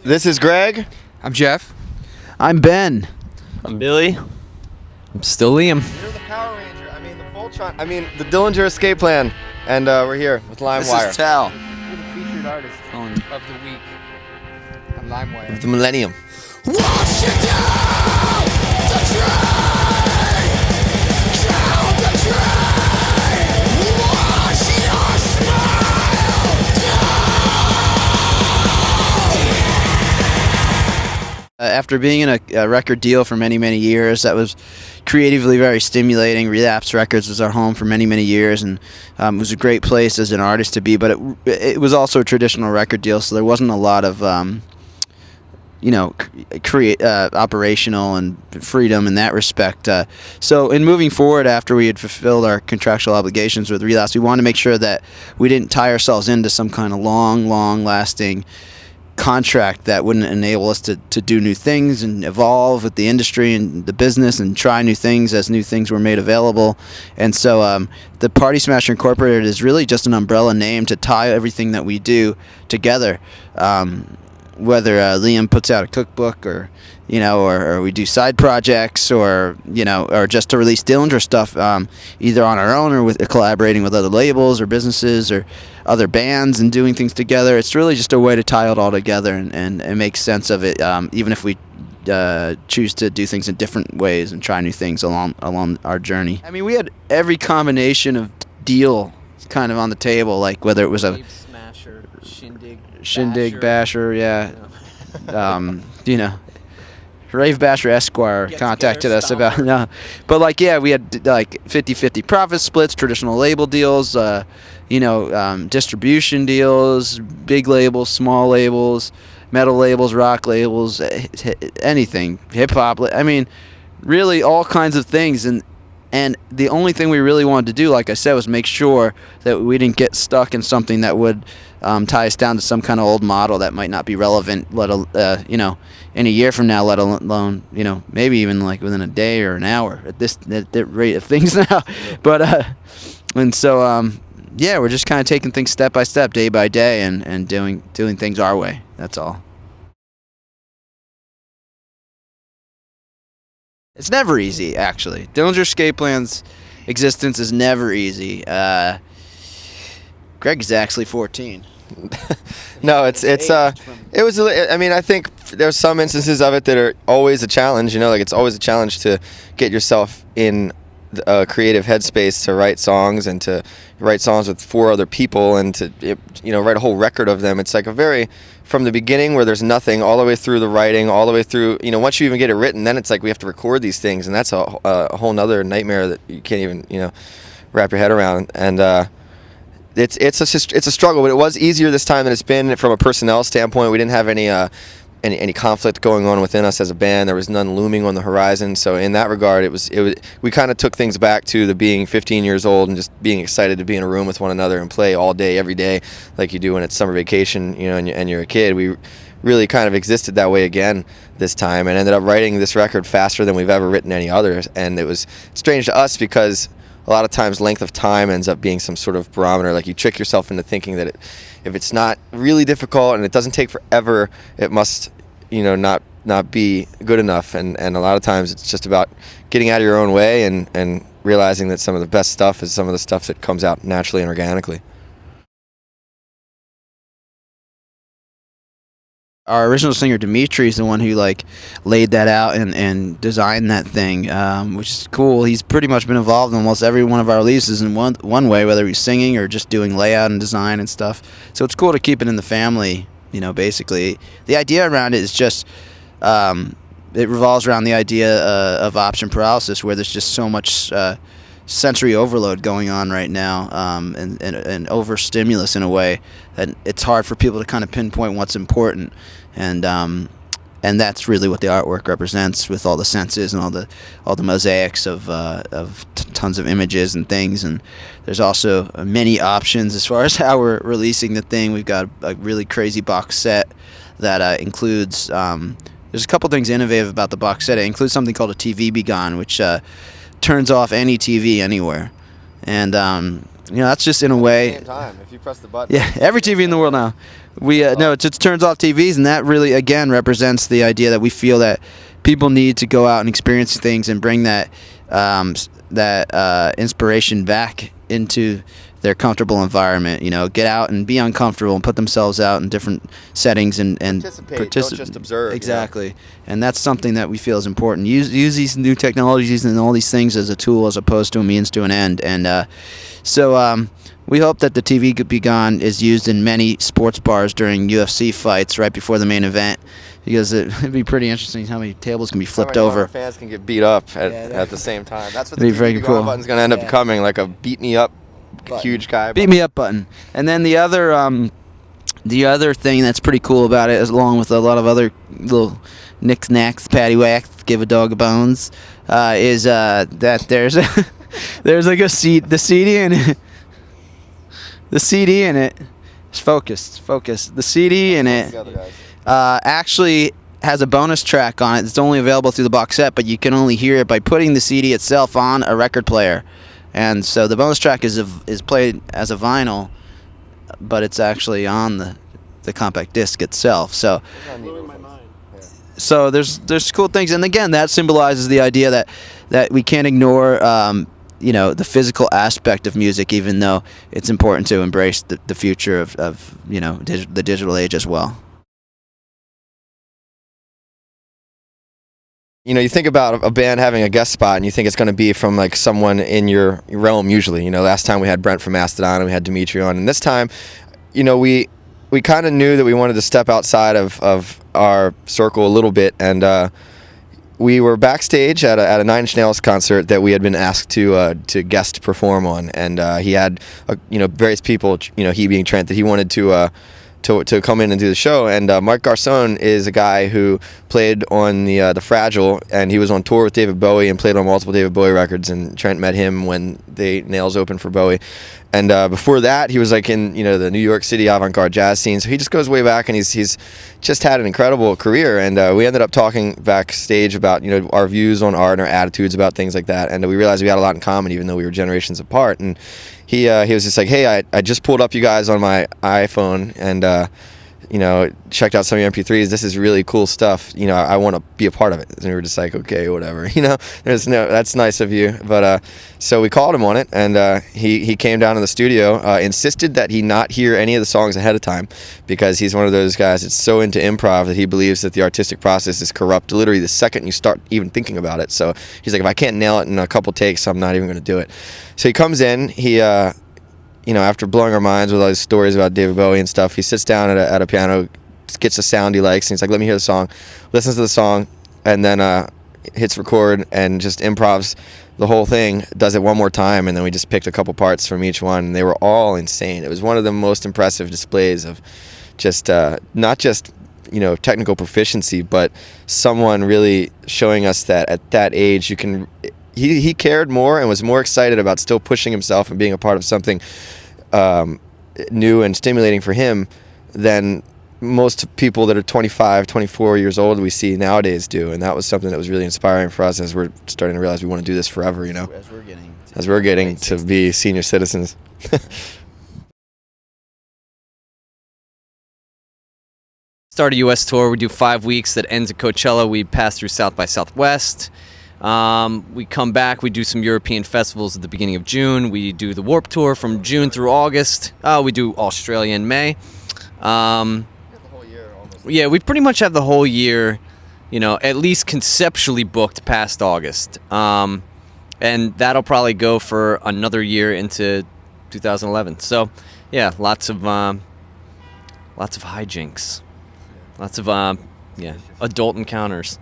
This is Greg. I'm Jeff. I'm Ben. I'm Billy. I'm still Liam. You're the Power Ranger. The Dillinger Escape Plan. And we're here with LimeWire. This is Tal. You're the featured artist of the week on LimeWire. Of the Millennium. Watch it down the train, count the train, watch your smile After being in a record deal for many, many years, that was creatively very stimulating. Relapse Records was our home for many, many years, and it was a great place as an artist to be, but it was also a traditional record deal, so there wasn't a lot of operational and freedom in that respect. So in moving forward, after we had fulfilled our contractual obligations with Relapse, we wanted to make sure that we didn't tie ourselves into some kind of long-lasting contract that wouldn't enable us to do new things and evolve with the industry and the business and try new things as new things were made available. And so the Party Smasher Incorporated is really just an umbrella name to tie everything that we do together. Whether Liam puts out a cookbook or we do side projects or just to release Dillinger stuff either on our own or with collaborating with other labels or businesses or other bands and doing things together. It's really just a way to tie it all together and make sense of it, even if we choose to do things in different ways and try new things along our journey. I mean, we had every combination of deal kind of on the table, like whether it was a Smasher, Shindig Basher, yeah. Rave Basher Esquire contacted us about but we had 50-50 profit splits, traditional label deals, distribution deals, big labels, small labels, metal labels, rock labels, anything, hip hop. I mean, really all kinds of things, and the only thing we really wanted to do, like I said, was make sure that we didn't get stuck in something that would tie us down to some kind of old model that might not be relevant, in a year from now, let alone, maybe even like within a day or an hour at the rate of things now. But, and so, we're just kind of taking things step by step, day by day, and doing things our way. That's all. It's never easy, actually. Dillinger Escape Plan's existence is never easy. Greg is actually 14. No, it was. I mean, I think there's some instances of it that are always a challenge. It's always a challenge to get yourself in a creative headspace to write songs and to write songs with 4 other people and to write a whole record of them. It's like from the beginning where there's nothing all the way through the writing, all the way through, once you even get it written, then it's like we have to record these things, and that's a whole nother nightmare that you can't even wrap your head around. And it's a struggle, but it was easier this time than it's been from a personnel standpoint. We didn't have any conflict going on within us as a band. There was none looming on the horizon. So in that regard, we kind of took things back to the being 15 years old and just being excited to be in a room with one another and play all day, every day, like you do when it's summer vacation, and you're a kid. We really kind of existed that way again this time, and ended up writing this record faster than we've ever written any others. And it was strange to us because a lot of times length of time ends up being some sort of barometer. Like you trick yourself into thinking that if it's not really difficult and it doesn't take forever, it must not be good enough. And a lot of times it's just about getting out of your own way and realizing that some of the best stuff is some of the stuff that comes out naturally and organically. Our original singer Dimitri is the one who laid that out and designed that thing, which is cool. He's pretty much been involved in almost every one of our releases in one way, whether he's singing or just doing layout and design and stuff. So it's cool to keep it in the family. Basically the idea around it is just it revolves around the idea of option paralysis, where there's just so much sensory overload going on right now, and overstimulus in a way that it's hard for people to kind of pinpoint what's important, and that's really what the artwork represents, with all the senses and all the mosaics of tons of images and things. And there's also many options as far as how we're releasing the thing. We've got a really crazy box set that includes there's a couple things innovative about the box set. It includes something called a TV Be Gone, which turns off any TV anywhere, and that's just in a way. Same time, if you press the button. Yeah, every TV in the world now. We no, it just turns off TVs, and that really again represents the idea that we feel that people need to go out and experience things and bring that inspiration back into their comfortable environment. Get out and be uncomfortable and put themselves out in different settings and Participate, don't just observe. Exactly, and that's something that we feel is important. Use these new technologies and all these things as a tool as opposed to a means to an end. And so we hope that the TV Could Be Gone is used in many sports bars during UFC fights right before the main event, because it'd be pretty interesting how many tables can be flipped over. Fans can get beat up at the same time. That's what the It'd be very TV cool. button's going to end up becoming, like a beat me up huge guy. Beat me up button. And then the other thing that's pretty cool about it, along with a lot of other little knickknacks, paddywhacks, give a dog a bones, is that there's there's like the CD in it. The CD in it is focused. The CD in it actually has a bonus track on it. It's only available through the box set, but you can only hear it by putting the CD itself on a record player. And so the bonus track is played as a vinyl, but it's actually on the compact disc itself. So there's cool things, and again, that symbolizes the idea that we can't ignore the physical aspect of music, even though it's important to embrace the future of the digital age as well. You think about a band having a guest spot, and you think it's going to be from like someone in your realm. Usually, last time we had Brent from Mastodon, and we had Dimitri on, and this time, we kind of knew that we wanted to step outside of our circle a little bit, and we were backstage at a Nine Inch Nails concert that we had been asked to guest perform on, and he had various people, he being Trent, that he wanted to come in and do the show. And Mike Garson is a guy who played on the Fragile, and he was on tour with David Bowie and played on multiple David Bowie records, and Trent met him when they Nails opened for Bowie. And before that, he was like in the New York City avant-garde jazz scene, so he just goes way back, and he's just had an incredible career. And we ended up talking backstage about our views on art and our attitudes about things like that, and we realized we had a lot in common, even though we were generations apart. And he was just like, hey, I just pulled up you guys on my iPhone and checked out some of your MP3s. This is really cool stuff. I want to be a part of it. And we were just like, okay, whatever. That's nice of you. But so we called him on it, and he came down to the studio, insisted that he not hear any of the songs ahead of time, because he's one of those guys that's so into improv that he believes that the artistic process is corrupt literally the second you start even thinking about it. So he's like, if I can't nail it in a couple takes, I'm not even going to do it. So he comes in, he after blowing our minds with all these stories about David Bowie and stuff, he sits down at a piano, gets a sound he likes, and he's like, let me hear the song, listens to the song, and then hits record and just improvs the whole thing, does it one more time, and then we just picked a couple parts from each one, and they were all insane. It was one of the most impressive displays of just not just technical proficiency, but someone really showing us that at that age you can. He cared more and was more excited about still pushing himself and being a part of something new and stimulating for him than most people that are 25, 24 years old we see nowadays do. And that was something that was really inspiring for us as we're starting to realize we want to do this forever, As we're getting to be senior citizens. Start a U.S. tour. We do 5 weeks that ends at Coachella. We pass through South by Southwest. We come back, we do some European festivals at the beginning of June. We do the Warped Tour from June through August. We do Australia in May. Yeah, we pretty much have the whole year, at least conceptually booked past August. And that'll probably go for another year into 2011. So, yeah, lots of hijinks. Lots of, adult encounters.